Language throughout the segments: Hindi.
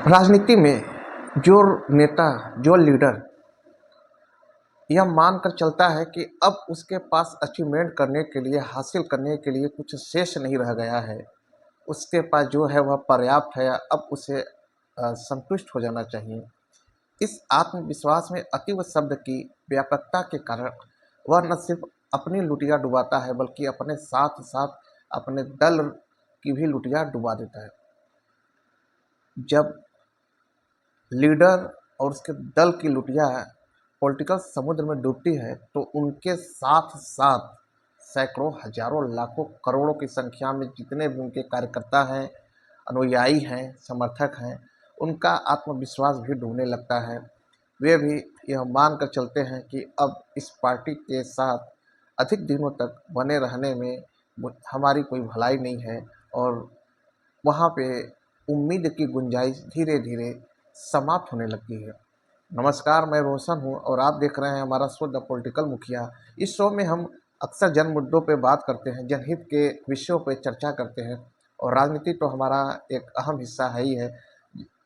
राजनीति में जो नेता, जो लीडर यह मानकर चलता है कि अब उसके पास अचीवमेंट करने के लिए, हासिल करने के लिए कुछ शेष नहीं रह गया है, उसके पास जो है वह पर्याप्त है, अब उसे संतुष्ट हो जाना चाहिए। इस आत्मविश्वास में अतीव शब्द की व्यापकता के कारण वह न सिर्फ अपनी लुटिया डुबाता है, बल्कि अपने साथ साथ अपने दल की भी लुटिया डुबा देता है। जब लीडर और उसके दल की लुटिया पॉलिटिकल समुद्र में डूबती है, तो उनके साथ साथ सैकड़ों, हजारों, लाखों, करोड़ों की संख्या में जितने भी उनके कार्यकर्ता हैं, अनुयायी हैं, समर्थक हैं, उनका आत्मविश्वास भी डूबने लगता है। वे भी यह मान कर चलते हैं कि अब इस पार्टी के साथ अधिक दिनों तक बने रहने में हमारी कोई भलाई नहीं है, और वहाँ पे उम्मीद की गुंजाइश धीरे धीरे समाप्त होने लगती है। नमस्कार, मैं रोशन हूँ और आप देख रहे हैं हमारा शो द पॉलिटिकल मुखिया। इस शो में हम अक्सर जन मुद्दों पे बात करते हैं, जनहित के विषयों पे चर्चा करते हैं, और राजनीति तो हमारा एक अहम हिस्सा है ही है।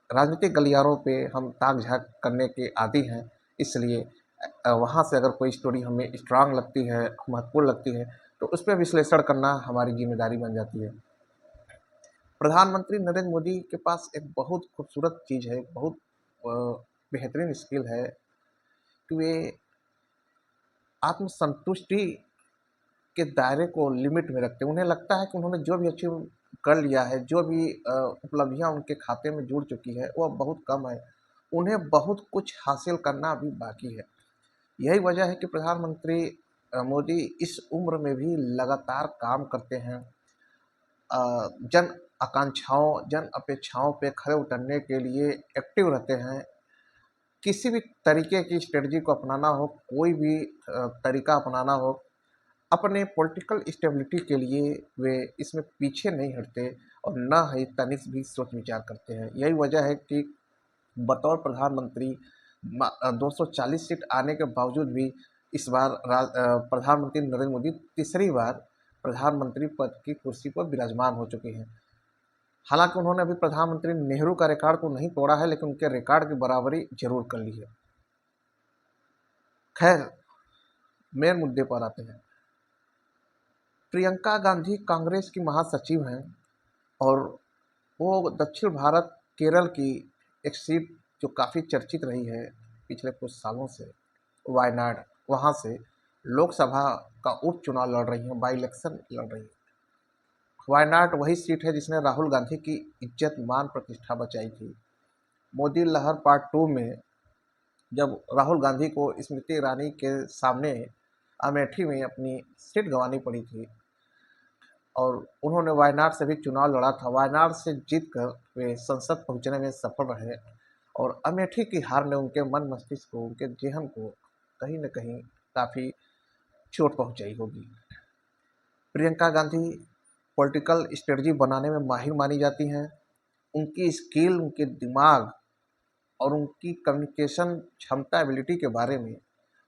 राजनीतिक गलियारों पे हम ताक झाँक करने के आदी हैं, इसलिए वहाँ से अगर कोई स्टोरी हमें स्ट्रांग लगती है, महत्वपूर्ण लगती है, तो उस पर विश्लेषण करना हमारी जिम्मेदारी बन जाती है। प्रधानमंत्री नरेंद्र मोदी के पास एक बहुत खूबसूरत चीज़ है, बहुत बेहतरीन स्किल है कि वे आत्मसंतुष्टि के दायरे को लिमिट में रखते हैं। उन्हें लगता है कि उन्होंने जो भी अचीव कर लिया है, जो भी उपलब्धियां उनके खाते में जुड़ चुकी है, वह बहुत कम है। उन्हें बहुत कुछ हासिल करना अभी बाकी है। यही वजह है कि प्रधानमंत्री मोदी इस उम्र में भी लगातार काम करते हैं, जन आकांक्षाओं, जन अपेक्षाओं पे खरे उतरने के लिए एक्टिव रहते हैं। किसी भी तरीके की स्ट्रेटजी को अपनाना हो, कोई भी तरीका अपनाना हो, अपने पॉलिटिकल स्टेबिलिटी के लिए वे इसमें पीछे नहीं हटते और न ही तनिक भी सोच विचार करते हैं। यही वजह है कि बतौर प्रधानमंत्री 240 सीट आने के बावजूद भी इस बार प्रधानमंत्री नरेंद्र मोदी तीसरी बार प्रधानमंत्री पद की कुर्सी पर विराजमान हो चुके हैं। हालांकि उन्होंने अभी प्रधानमंत्री नेहरू का रिकॉर्ड को नहीं तोड़ा है, लेकिन उनके रिकॉर्ड की बराबरी जरूर कर ली है। खैर, मेन मुद्दे पर आते हैं। प्रियंका गांधी कांग्रेस की महासचिव हैं, और वो दक्षिण भारत केरल की एक सीट जो काफ़ी चर्चित रही है पिछले कुछ सालों से, वायनाड, वहाँ से लोकसभा का उपचुनाव लड़ रही हैं, बाई इलेक्शन लड़ रही हैं। वायनाड वही सीट है जिसने राहुल गांधी की इज्जत, मान, प्रतिष्ठा बचाई थी। मोदी लहर पार्ट 2 में जब राहुल गांधी को स्मृति ईरानी के सामने अमेठी में अपनी सीट गंवानी पड़ी थी, और उन्होंने वायनाड से भी चुनाव लड़ा था। वायनाड से जीतकर वे संसद पहुंचने में सफल रहे, और अमेठी की हार ने उनके मन मस्तिष्क को, उनके जेहन को कहीं न कहीं काफ़ी चोट पहुंचाई होगी। प्रियंका गांधी पॉलिटिकल स्ट्रेटजी बनाने में माहिर मानी जाती हैं। उनकी स्किल, उनके दिमाग और उनकी कम्युनिकेशन क्षमता, एबिलिटी के बारे में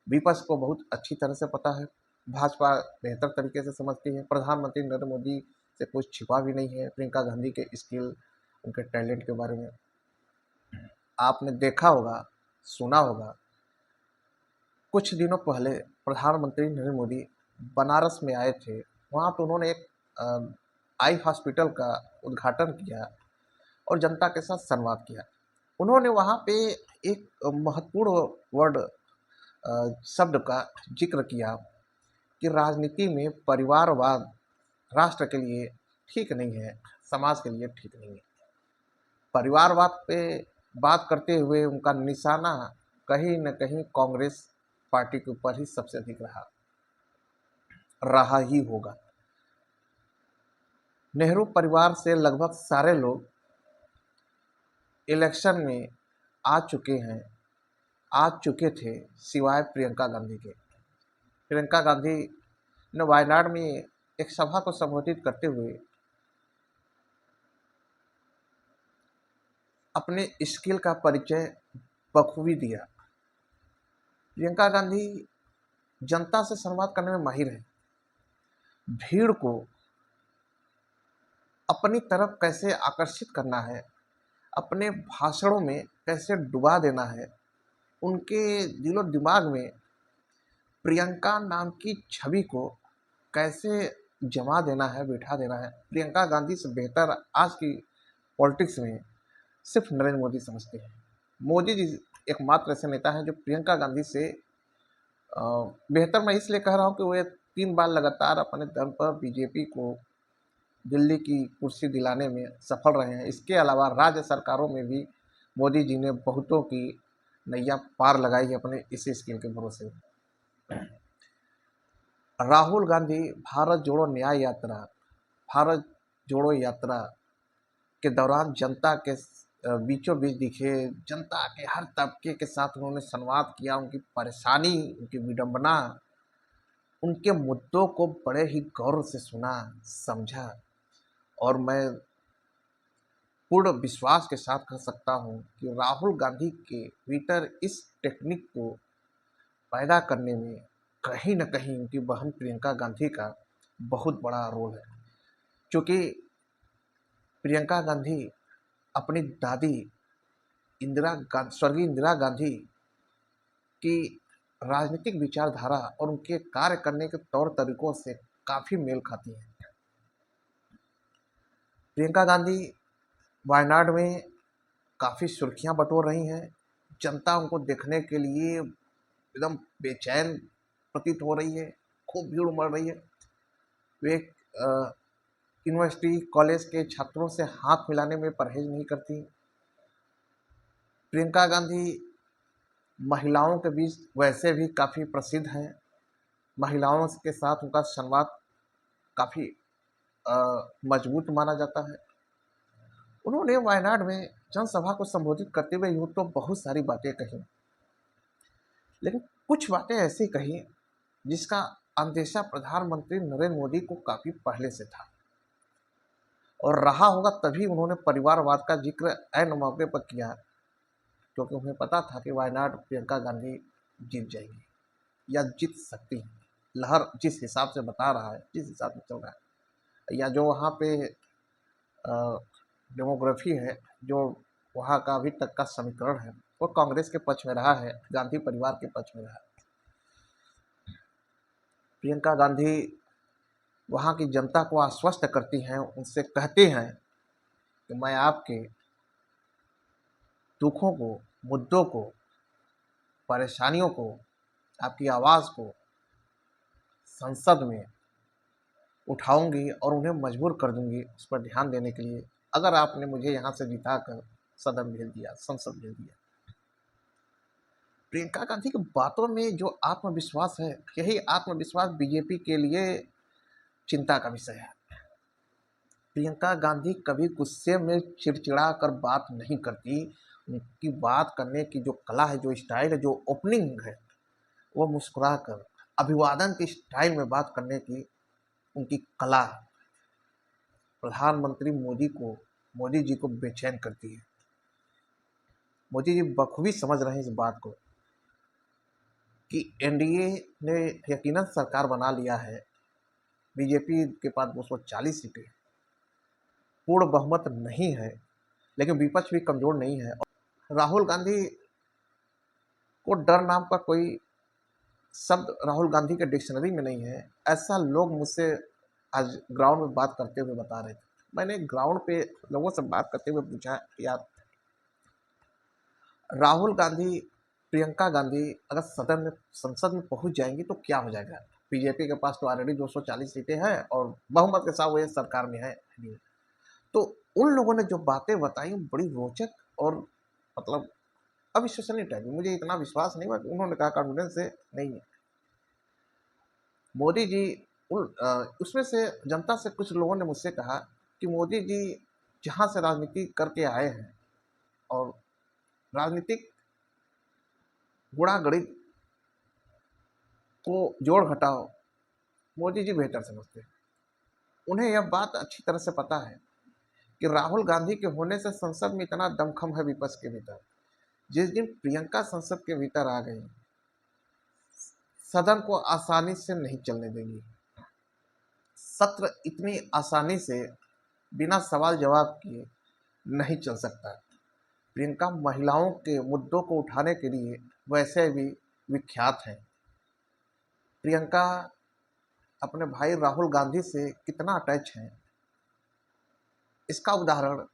विपक्ष को बहुत अच्छी तरह से पता है। भाजपा बेहतर तरीके से समझती है। प्रधानमंत्री नरेंद्र मोदी से कुछ छिपा भी नहीं है प्रियंका गांधी के स्किल, उनके टैलेंट के बारे में। आपने देखा होगा, सुना होगा, कुछ दिनों पहले प्रधानमंत्री नरेंद्र मोदी बनारस में आए थे। वहाँ पर उन्होंने एक आई हॉस्पिटल का उद्घाटन किया और जनता के साथ संवाद किया। उन्होंने वहाँ पे एक महत्वपूर्ण वर्ड, शब्द का जिक्र किया कि राजनीति में परिवारवाद राष्ट्र के लिए ठीक नहीं है, समाज के लिए ठीक नहीं है। परिवारवाद पे बात करते हुए उनका निशाना कहीं न कहीं कांग्रेस पार्टी के ऊपर ही सबसे अधिक रहा ही होगा। नेहरू परिवार से लगभग सारे लोग इलेक्शन में आ चुके थे, सिवाय प्रियंका गांधी के। प्रियंका गांधी ने वायनाड में एक सभा को संबोधित करते हुए अपने स्किल का परिचय बखूबी दिया। प्रियंका गांधी जनता से संवाद करने में माहिर है। भीड़ को अपनी तरफ कैसे आकर्षित करना है, अपने भाषणों में कैसे डुबा देना है, उनके दिलो दिमाग में प्रियंका नाम की छवि को कैसे जमा देना है, बिठा देना है। प्रियंका गांधी से बेहतर आज की पॉलिटिक्स में सिर्फ नरेंद्र मोदी समझते हैं। मोदी जी एकमात्र ऐसे नेता हैं जो प्रियंका गांधी से बेहतर, मैं इसलिए कह रहा हूँ कि वे 3 बार लगातार अपने दम पर बीजेपी को दिल्ली की कुर्सी दिलाने में सफल रहे हैं। इसके अलावा राज्य सरकारों में भी मोदी जी ने बहुतों की नैया पार लगाई है अपने इसी स्किल के भरोसे। राहुल गांधी भारत जोड़ो न्याय यात्रा, भारत जोड़ो यात्रा के दौरान जनता के बीचों बीच दिखे, जनता के हर तबके के साथ उन्होंने संवाद किया, उनकी परेशानी, उनकी विडंबना, उनके मुद्दों को बड़े ही गौर से सुना, समझा। और मैं पूर्ण विश्वास के साथ कह सकता हूँ कि राहुल गांधी के भीतर इस टेक्निक को पैदा करने में कहीं न कहीं उनकी बहन प्रियंका गांधी का बहुत बड़ा रोल है। क्योंकि प्रियंका गांधी अपनी दादी स्वर्गीय इंदिरा गांधी की राजनीतिक विचारधारा और उनके कार्य करने के तौर तरीकों से काफ़ी मेल खाती हैं। प्रियंका गांधी वायनाड में काफ़ी सुर्खियां बटोर रही हैं। जनता उनको देखने के लिए एकदम बेचैन प्रतीत हो रही है, खूब भीड़ उमड़ रही है। वे यूनिवर्सिटी कॉलेज के छात्रों से हाथ मिलाने में परहेज नहीं करती। प्रियंका गांधी महिलाओं के बीच वैसे भी काफ़ी प्रसिद्ध हैं। महिलाओं के साथ उनका संवाद काफ़ी मजबूत माना जाता है। उन्होंने वायनाड में जनसभा को संबोधित करते हुए यूँ तो बहुत सारी बातें कही, लेकिन कुछ बातें ऐसी कही जिसका अंदेशा प्रधानमंत्री नरेंद्र मोदी को काफ़ी पहले से था और रहा होगा, तभी उन्होंने परिवारवाद का जिक्र ऐन मौके पर किया, क्योंकि उन्हें पता था कि वायनाड प्रियंका गांधी जीत जाएगी या जीत सकती है। लहर जिस हिसाब से बता रहा है, जिस हिसाब से चल रहा है, या जो वहाँ पे डेमोग्राफी है, जो वहाँ का अभी तक का समीकरण है, वो कांग्रेस के पक्ष में रहा है, गांधी परिवार के पक्ष में रहा है। प्रियंका गांधी वहाँ की जनता को आश्वस्त करती हैं, उनसे कहती हैं कि मैं आपके दुखों को, मुद्दों को, परेशानियों को, आपकी आवाज़ को संसद में उठाऊंगी और उन्हें मजबूर कर दूंगी उस पर ध्यान देने के लिए, अगर आपने मुझे यहाँ से जिता कर सदन भेज दिया, संसद भेज दिया। प्रियंका गांधी की बातों में जो आत्मविश्वास है, यही आत्मविश्वास बीजेपी के लिए चिंता का विषय है। प्रियंका गांधी कभी गुस्से में चिड़चिड़ा कर बात नहीं करती। उनकी बात करने की जो कला है, जो स्टाइल है, जो ओपनिंग है, वो मुस्कुरा कर अभिवादन की स्टाइल में बात करने की उनकी कला प्रधानमंत्री मोदी जी को बेचैन करती है। मोदी जी बखूबी समझ रहे हैं इस बात को कि एनडीए ने यकीनन सरकार बना लिया है, बीजेपी के पास 240 सीटें, पूर्ण बहुमत नहीं है, लेकिन विपक्ष भी कमजोर नहीं है। राहुल गांधी को डर नाम का कोई शब्द राहुल गांधी के डिक्शनरी में नहीं है, ऐसा लोग मुझसे आज ग्राउंड में बात करते हुए बता रहे थे। मैंने ग्राउंड पे लोगों से बात करते हुए पूछा, यार राहुल गांधी, प्रियंका गांधी अगर संसद में पहुंच जाएंगी तो क्या हो जाएगा? बीजेपी के पास तो ऑलरेडी 240 सीटें हैं और बहुमत के साथ वो सरकार में है। तो उन लोगों ने जो बातें बताई बड़ी रोचक और मतलब अविश्वसनीय टाइप, मुझे इतना विश्वास नहीं हुआ कि उन्होंने कहा कॉन्फिडेंस से नहीं है। मोदी जी उसमें से जनता से कुछ लोगों ने मुझसे कहा कि मोदी जी जहाँ से राजनीति करके आए हैं और राजनीतिक गुणा गणित को जोड़ घटाओ मोदी जी बेहतर समझते हैं। उन्हें यह बात अच्छी तरह से पता है कि राहुल गांधी के होने से संसद में इतना दमखम है विपक्ष के भीतर। जिस दिन प्रियंका संसद के भीतर आ गई, सदन को आसानी से नहीं चलने देंगी। सत्र इतनी आसानी से बिना सवाल जवाब किए नहीं चल सकता। प्रियंका महिलाओं के मुद्दों को उठाने के लिए वैसे भी विख्यात हैं। प्रियंका अपने भाई राहुल गांधी से कितना अटैच हैं, इसका उदाहरण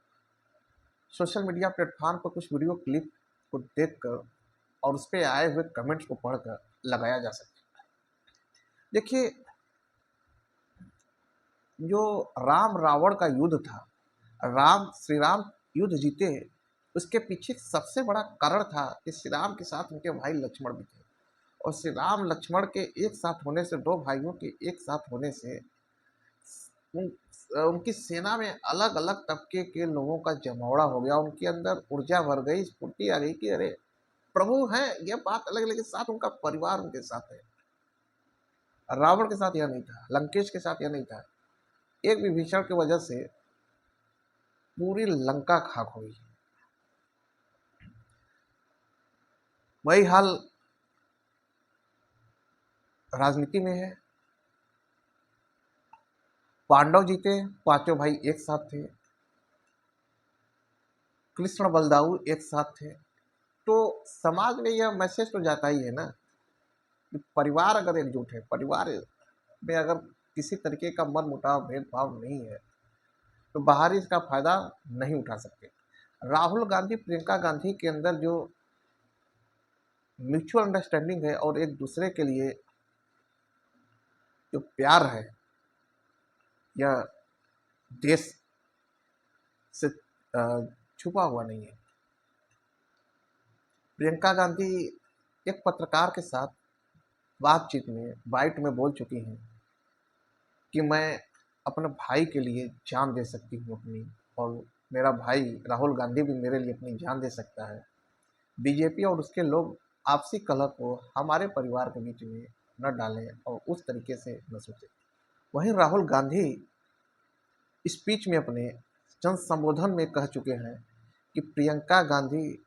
सोशल मीडिया प्लेटफॉर्म पर कुछ वीडियो क्लिप को देखकर और उस पर आए हुए कमेंट्स को पढ़कर लगाया जा सकता है। देखिए, जो राम रावण का युद्ध था, राम श्री राम युद्ध जीते, उसके पीछे सबसे बड़ा कारण था कि श्री राम के साथ उनके भाई लक्ष्मण भी थे। और श्री राम लक्ष्मण के एक साथ होने से, दो भाइयों के एक साथ होने से उन, उनकी सेना में अलग अलग तबके के लोगों का जमावड़ा हो गया। उनके अंदर ऊर्जा भर गई, स्फूर्ति आ गई कि अरे प्रभु हैं, ये बात अलग, लेकिन साथ उनका परिवार उनके साथ है। रावण के साथ यह नहीं था, लंकेश के साथ यह नहीं था। एक विभीषण की वजह से पूरी लंका खाक हुई। वही हाल राजनीति में है। पांडव जीते, पांचों भाई एक साथ थे, कृष्ण बलदाऊ एक साथ थे। तो समाज में यह मैसेज तो जाता ही है ना कि परिवार अगर एकजुट है, परिवार में अगर किसी तरीके का मन मुटाव भेदभाव नहीं है, तो बाहर इसका फायदा नहीं उठा सकते। राहुल गांधी प्रियंका गांधी के अंदर जो म्यूचुअल अंडरस्टैंडिंग है और एक दूसरे के लिए जो प्यार है, यह देश से छुपा हुआ नहीं है। प्रियंका गांधी एक पत्रकार के साथ बातचीत में बाइट में बोल चुकी हैं कि मैं अपने भाई के लिए जान दे सकती हूँ अपनी, और मेरा भाई राहुल गांधी भी मेरे लिए अपनी जान दे सकता है। बीजेपी और उसके लोग आपसी कलह को हमारे परिवार के बीच में न डालें और उस तरीके से न सोचें। वहीं राहुल गांधी स्पीच में अपने जन संबोधन में कह चुके हैं कि प्रियंका गांधी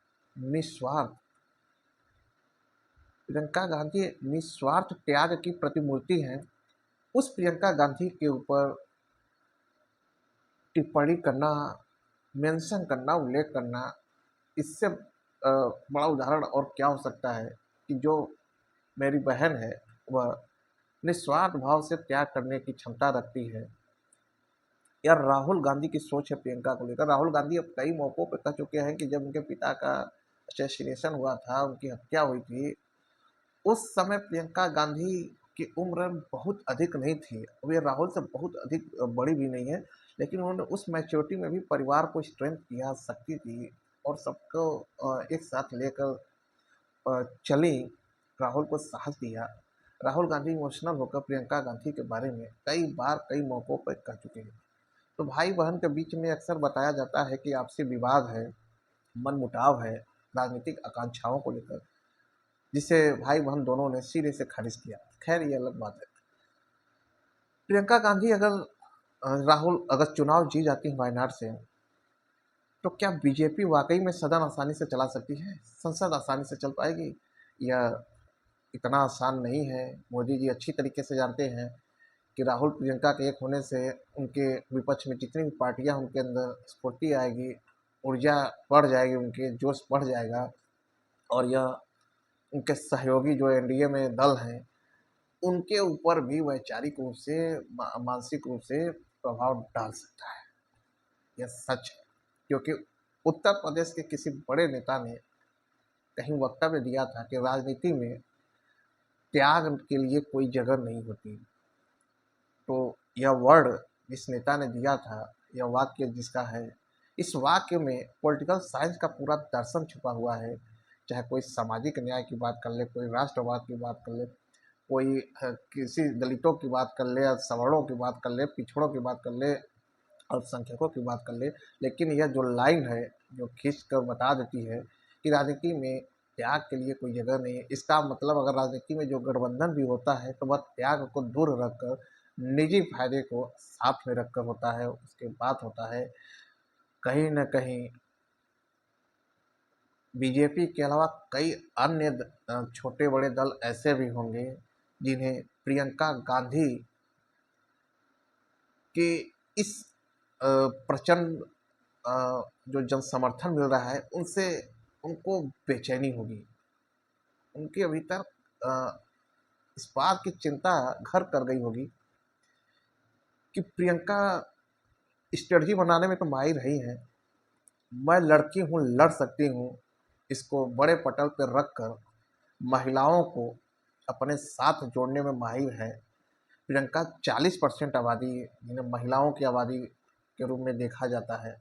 निस्वार्थ त्याग की प्रतिमूर्ति हैं। उस प्रियंका गांधी के ऊपर टिप्पणी करना, मेंशन करना, उल्लेख करना, इससे बड़ा उदाहरण और क्या हो सकता है कि जो मेरी बहन है वह निस्वार्थ भाव से त्याग करने की क्षमता रखती है। यह राहुल गांधी की सोच है प्रियंका को लेकर। राहुल गांधी अब कई मौक़ों पर कह चुके हैं कि जब उनके पिता का असैसिनेशन हुआ था, उनकी हत्या हुई थी, उस समय प्रियंका गांधी की उम्र बहुत अधिक नहीं थी। अब ये राहुल से बहुत अधिक बड़ी भी नहीं है, लेकिन उन्होंने उस मैच्योरिटी में भी परिवार को स्ट्रेंथ दिया, शक्ति दी और सबको एक साथ लेकर चली, राहुल को साहस दिया। राहुल गांधी इमोशनल होकर प्रियंका गांधी के बारे में कई बार कई मौक़ों पर कह चुके हैं। तो भाई बहन के बीच में अक्सर बताया जाता है कि आपसी विवाद है, मनमुटाव है, राजनीतिक आकांक्षाओं को लेकर, जिसे भाई बहन दोनों ने सिरे से खारिज किया। खैर ये अलग बात है। प्रियंका गांधी अगर चुनाव जी जाती है वायनाड से, तो क्या बीजेपी वाकई में सदन आसानी से चला सकती है, संसद आसानी से चल पाएगी? यह इतना आसान नहीं है। मोदी जी अच्छी तरीके से जानते हैं कि राहुल प्रियंका के एक होने से उनके विपक्ष में जितनी भी पार्टियां, उनके अंदर स्फूर्ति आएगी, ऊर्जा बढ़ जाएगी, उनके जोश बढ़ जाएगा, और यह उनके सहयोगी जो एनडीए में दल हैं, उनके ऊपर भी वैचारिक रूप से, मानसिक रूप से प्रभाव डाल सकता है। यह सच है, क्योंकि उत्तर प्रदेश के किसी बड़े नेता ने कहीं वक्तव्य दिया था कि राजनीति में त्याग के लिए कोई जगह नहीं होती। तो यह वर्ड जिस नेता ने दिया था, यह वाक्य जिसका है, इस वाक्य में पॉलिटिकल साइंस का पूरा दर्शन छुपा हुआ है। चाहे कोई सामाजिक न्याय की बात कर ले, कोई राष्ट्रवाद की बात कर ले, कोई किसी दलितों की बात कर ले, या सवर्णों की बात कर ले, पिछड़ों की बात कर ले, अल्पसंख्यकों की बात कर ले, लेकिन यह जो लाइन है जो खींच कर बता देती है कि राजनीति में त्याग के लिए कोई जगह नहीं है। इसका मतलब अगर राजनीति में जो गठबंधन भी होता है तो वह त्याग को दूर रखकर निजी फायदे को साथ में रखकर होता है। उसके बाद होता है कहीं न कहीं बीजेपी के अलावा कई अन्य छोटे बड़े दल ऐसे भी होंगे जिन्हें प्रियंका गांधी के इस प्रचंड जो जन समर्थन मिल रहा है उनसे उनको बेचैनी होगी। उनके भीतर अ, इस बात की चिंता घर कर गई होगी कि प्रियंका स्ट्रेटजी बनाने में तो माहिर रही हैं, मैं लड़की हूँ, लड़ सकती हूँ, इसको बड़े पटल पर रख कर महिलाओं को अपने साथ जोड़ने में माहिर है। प्रियंका 40% आबादी जिन्हें महिलाओं की आबादी के रूप में देखा जाता है,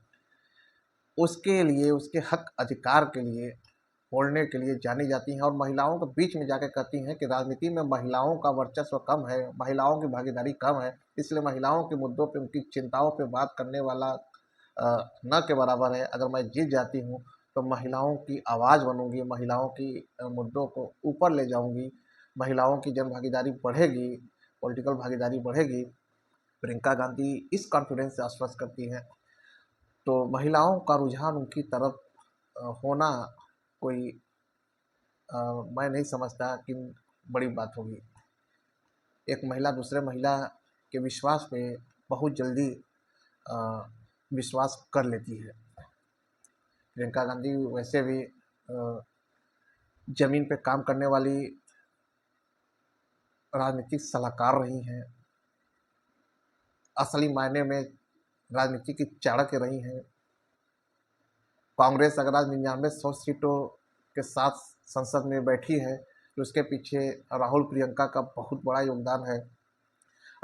उसके लिए, उसके हक अधिकार के लिए बोलने के लिए जानी जाती हैं और महिलाओं के बीच में जाकर कहती हैं कि राजनीति में महिलाओं का वर्चस्व कम है, महिलाओं की भागीदारी कम है, इसलिए महिलाओं के मुद्दों पे, उनकी चिंताओं पे बात करने वाला न के बराबर है। अगर मैं जीत जाती हूँ तो महिलाओं की आवाज़ बनूंगी, महिलाओं की मुद्दों को ऊपर ले जाऊंगी, महिलाओं की जन भागीदारी बढ़ेगी, पॉलिटिकल भागीदारी बढ़ेगी। प्रियंका गांधी इस कॉन्फिडेंस से आश्वस्त करती हैं। तो महिलाओं का रुझान उनकी तरफ होना कोई मैं नहीं समझता कि बड़ी बात होगी। एक महिला दूसरे महिला के विश्वास पे बहुत जल्दी अ, विश्वास कर लेती है। प्रियंका गांधी वैसे भी जमीन पे काम करने वाली राजनीतिक सलाहकार रही हैं, असली मायने में राजनीति की चाणक्य रही हैं। कांग्रेस अगर आज 99-100 सीटों के साथ संसद में बैठी है तो उसके पीछे राहुल प्रियंका का बहुत बड़ा योगदान है।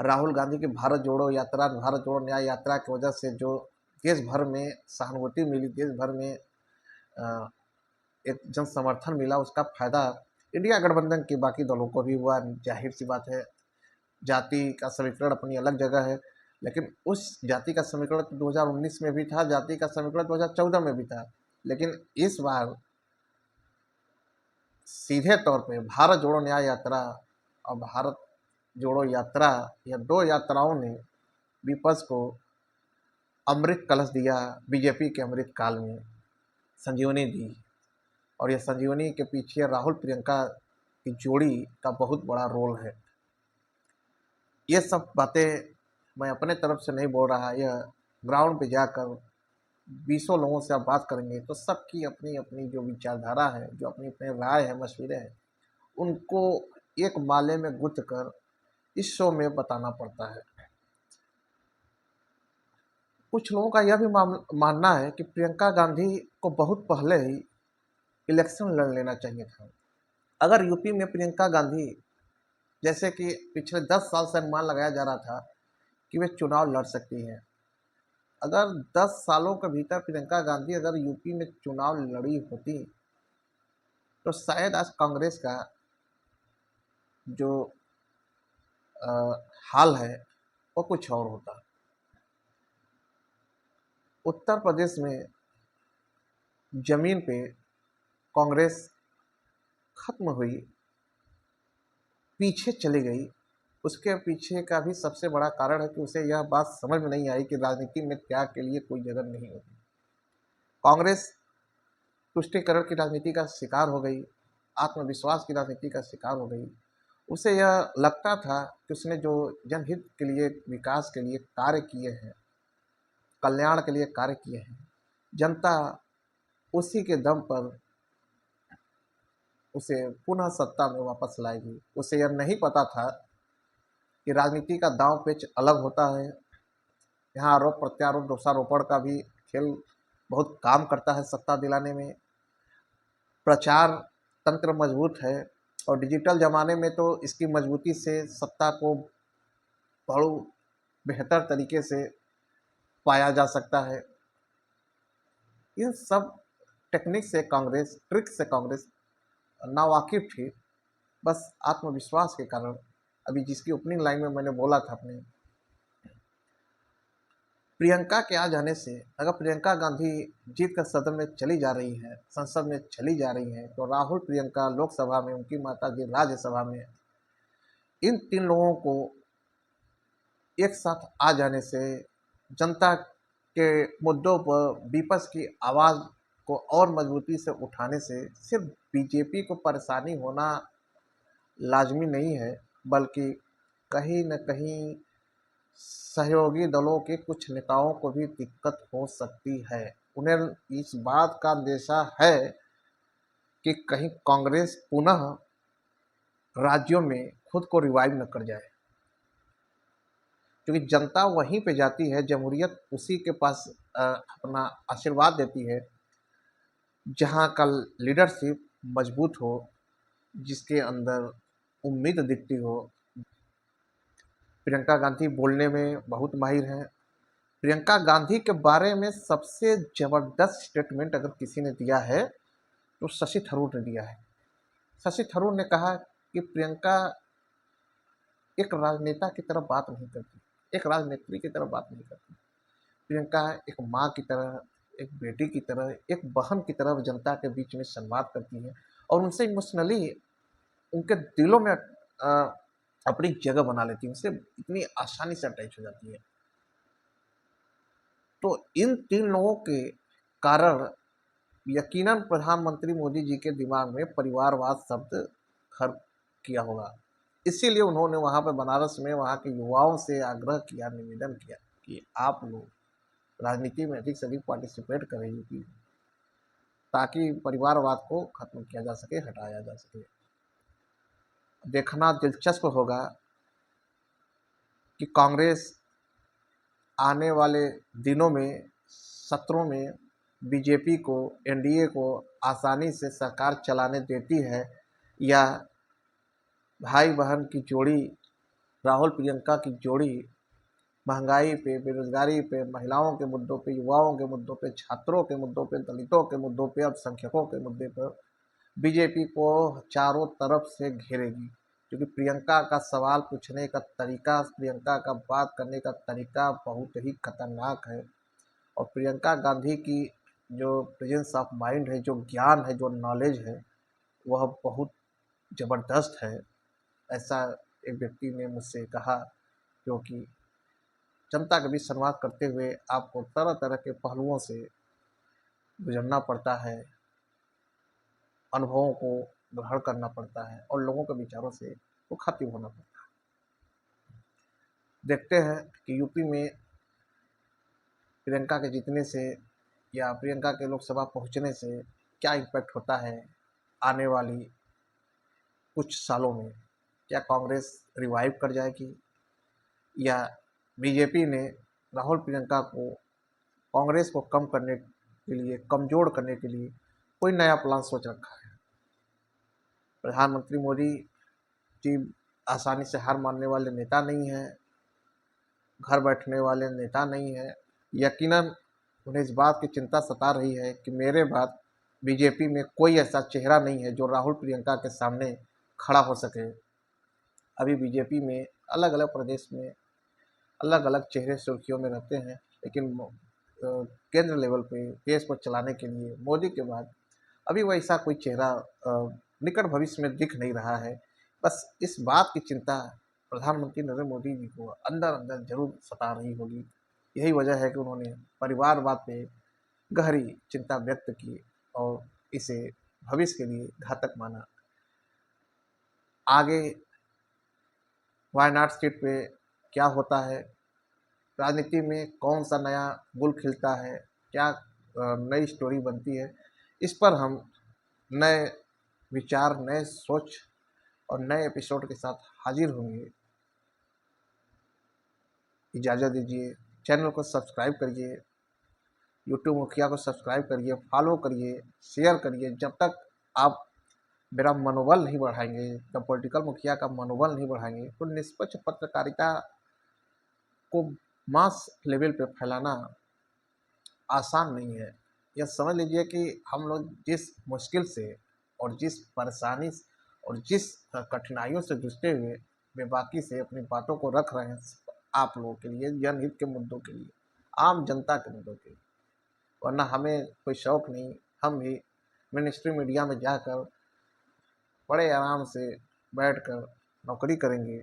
राहुल गांधी की भारत जोड़ो यात्रा, भारत जोड़ो न्याय यात्रा की वजह से जो देश भर में सहानुभूति मिली, देश भर में एक जन समर्थन मिला, उसका फायदा इंडिया गठबंधन के बाकी दलों को भी हुआ। जाहिर सी बात है, जाति का समीकरण अपनी अलग जगह है, लेकिन उस जाति का समीकरण तो 2019 में भी था, जाति का समीकरण 2014 में भी था, लेकिन इस बार सीधे तौर पे भारत जोड़ो न्याय यात्रा और भारत जोड़ो यात्रा, या दो यात्राओं ने विपक्ष को अमृत कलश दिया। बीजेपी के अमृत काल में संजीवनी दी, और यह संजीवनी के पीछे राहुल प्रियंका की जोड़ी का बहुत बड़ा रोल है। ये सब बातें मैं अपने तरफ से नहीं बोल रहा, यह ग्राउंड पे जाकर 20 लोगों से आप बात करेंगे तो सबकी अपनी अपनी जो विचारधारा है, जो अपनी अपनी राय है, मशवरे हैं, उनको एक माले में गुंथ कर इस शो में बताना पड़ता है। कुछ लोगों का यह भी मानना है कि प्रियंका गांधी को बहुत पहले ही इलेक्शन लड़ लेना चाहिए था। अगर यूपी में प्रियंका गांधी, जैसे कि पिछले 10 साल से अनुमान लगाया जा रहा था कि वे चुनाव लड़ सकती हैं, अगर 10 सालों के भीतर प्रियंका गांधी अगर यूपी में चुनाव लड़ी होती तो शायद आज कांग्रेस का जो हाल है वो कुछ और होता। उत्तर प्रदेश में जमीन पे कांग्रेस खत्म हुई, पीछे चली गई। उसके पीछे का भी सबसे बड़ा कारण है कि उसे यह बात समझ में नहीं आई कि राजनीति में त्याग के लिए कोई जगह नहीं होती। कांग्रेस तुष्टीकरण की राजनीति का शिकार हो गई, आत्मविश्वास की राजनीति का शिकार हो गई। उसे यह लगता था कि उसने जो जनहित के लिए, विकास के लिए कार्य किए हैं, कल्याण के लिए कार्य किए हैं, जनता उसी के दम पर उसे पुनः सत्ता में वापस लाएगी। उसे यह नहीं पता था कि राजनीति का दांव पेच अलग होता है। यहाँ आरोप प्रत्यारोप, दोषारोपण का भी खेल बहुत काम करता है सत्ता दिलाने में। प्रचार तंत्र मजबूत है और डिजिटल ज़माने में तो इसकी मजबूती से सत्ता को बहुत बेहतर तरीके से पाया जा सकता है। इन सब टेक्निक से कांग्रेस, ट्रिक से कांग्रेस नावाकिफ थी। बस आत्मविश्वास के कारण, अभी जिसकी ओपनिंग लाइन में मैंने बोला था अपने, प्रियंका के आ जाने से अगर प्रियंका गांधी जीत कर सदन में चली जा रही है, संसद में चली जा रही हैं, तो राहुल प्रियंका लोकसभा में, उनकी माता जी राज्यसभा में, इन 3 लोगों को एक साथ आ जाने से जनता के मुद्दों पर विपक्ष की आवाज़ को और मजबूती से उठाने से सिर्फ बीजेपी को परेशानी होना लाजमी नहीं है, बल्कि कहीं न कहीं सहयोगी दलों के कुछ नेताओं को भी दिक्कत हो सकती है। उन्हें इस बात का अंदेशा है कि कहीं कांग्रेस पुनः राज्यों में खुद को रिवाइव न कर जाए, क्योंकि जनता वहीं पे जाती है, जमहूरियत उसी के पास अपना आशीर्वाद देती है जहां का लीडरशिप मजबूत हो, जिसके अंदर उम्मीद दिखती हो। प्रियंका गांधी बोलने में बहुत माहिर हैं। प्रियंका गांधी के बारे में सबसे ज़बरदस्त स्टेटमेंट अगर किसी ने दिया है तो शशि थरूर ने दिया है। शशि थरूर ने कहा कि प्रियंका एक राजनेता की तरह बात नहीं करती, एक राजनेत्री की तरह बात नहीं करती। प्रियंका एक माँ की तरह, एक बेटी की तरह, एक बहन की तरह जनता के बीच में संवाद करती है और उनसे इमोशनली उनके दिलों में अपनी जगह बना लेती है, उनसे इतनी आसानी से अटैच हो जाती है। तो इन तीन लोगों के कारण यकीनन प्रधानमंत्री मोदी जी के दिमाग में परिवारवाद शब्द घर किया होगा। इसीलिए उन्होंने वहाँ पर बनारस में वहाँ के युवाओं से आग्रह किया, निवेदन किया कि आप लोग राजनीति में अधिक से अधिक पार्टिसिपेट करें यूपी, ताकि परिवारवाद को खत्म किया जा सके, हटाया जा सके। देखना दिलचस्प होगा कि कांग्रेस आने वाले दिनों में, सत्रों में बीजेपी को, एनडीए को आसानी से सरकार चलाने देती है, या भाई बहन की जोड़ी, राहुल प्रियंका की जोड़ी महंगाई पे, बेरोजगारी पे, महिलाओं के मुद्दों पे, युवाओं के मुद्दों पे, छात्रों के मुद्दों पे, दलितों के मुद्दों पे, अल्पसंख्यकों के मुद्दे पर बीजेपी को चारों तरफ से घेरेगी। क्योंकि प्रियंका का सवाल पूछने का तरीका, प्रियंका का बात करने का तरीका बहुत ही खतरनाक है। और प्रियंका गांधी की जो प्रेजेंस ऑफ माइंड है, जो ज्ञान है, जो नॉलेज है, वह बहुत ज़बरदस्त है। ऐसा एक व्यक्ति ने मुझसे कहा, क्योंकि जनता के बीच संवाद करते हुए आपको तरह तरह के पहलुओं से गुजरना पड़ता है, अनुभवों को ग्रहण करना पड़ता है और लोगों के विचारों से मुखातिब होना पड़ता है। देखते हैं कि यूपी में प्रियंका के जीतने से या प्रियंका के लोकसभा पहुंचने से क्या इम्पैक्ट होता है आने वाली कुछ सालों में। क्या कांग्रेस रिवाइव कर जाएगी, या बीजेपी ने राहुल प्रियंका को, कांग्रेस को कम करने के लिए, कमज़ोर करने के लिए कोई नया प्लान सोच रखा है। प्रधानमंत्री मोदी जी आसानी से हार मानने वाले नेता नहीं हैं, घर बैठने वाले नेता नहीं हैं। यकीनन उन्हें इस बात की चिंता सता रही है कि मेरे बाद बीजेपी में कोई ऐसा चेहरा नहीं है जो राहुल प्रियंका के सामने खड़ा हो सके। अभी बीजेपी में अलग अलग प्रदेश में अलग अलग चेहरे सुर्खियों में रहते हैं, लेकिन केंद्र लेवल पे देश को चलाने के लिए मोदी के बाद अभी वैसा कोई चेहरा निकट भविष्य में दिख नहीं रहा है। बस इस बात की चिंता प्रधानमंत्री नरेंद्र मोदी जी को अंदर अंदर जरूर सता रही होगी। यही वजह है कि उन्होंने परिवारवाद पे गहरी चिंता व्यक्त की और इसे भविष्य के लिए घातक माना। आगे वायनाड सीट पे क्या होता है, राजनीति में कौन सा नया गुल खिलता है, क्या नई स्टोरी बनती है, इस पर हम नए विचार, नए सोच और नए एपिसोड के साथ हाजिर होंगे। इजाज़त दीजिए। चैनल को सब्सक्राइब करिए, यूट्यूब मुखिया को सब्सक्राइब करिए, फॉलो करिए, शेयर करिए। जब तक आप मेरा मनोबल नहीं बढ़ाएंगे, जब पॉलिटिकल मुखिया का मनोबल नहीं बढ़ाएंगे, तो निष्पक्ष पत्रकारिता को मास लेवल पे फैलाना आसान नहीं है। यह समझ लीजिए कि हम लोग जिस मुश्किल से और जिस परेशानी और जिस कठिनाइयों से जूझते हुए बेबाकी से अपनी बातों को रख रहे हैं आप लोगों के लिए, जनहित के मुद्दों के लिए, आम जनता के मुद्दों के लिए। वरना हमें कोई शौक़ नहीं, हम भी मिनिस्ट्री मीडिया में जाकर बड़े आराम से बैठकर नौकरी करेंगे,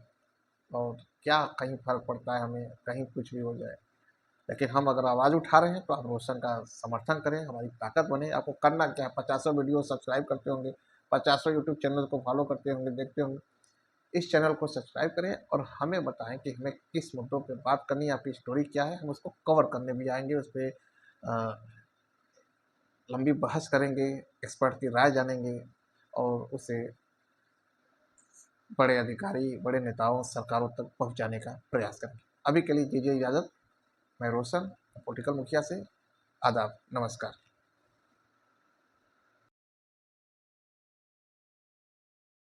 और क्या कहीं फ़र्क पड़ता है हमें, कहीं कुछ भी हो जाए। लेकिन हम अगर आवाज़ उठा रहे हैं तो आप रोशन का समर्थन करें, हमारी ताकत बने। आपको करना क्या है, 50 वीडियो सब्सक्राइब करते होंगे, 50 यूट्यूब चैनल को फॉलो करते होंगे, देखते होंगे। इस चैनल को सब्सक्राइब करें और हमें बताएं कि हमें किस मुद्दों पे बात करनी है, आपकी स्टोरी क्या है, हम उसको कवर करने भी आएंगे, उस पर लंबी बहस करेंगे, एक्सपर्ट की राय जानेंगे और उसे बड़े अधिकारी, बड़े नेताओं, सरकारों तक पहुंचाने का प्रयास करेंगे। अभी के लिए दीजिए इजाज़त। मैं रोशन, पॉलिटिकल मुखिया से। आदाब, नमस्कार।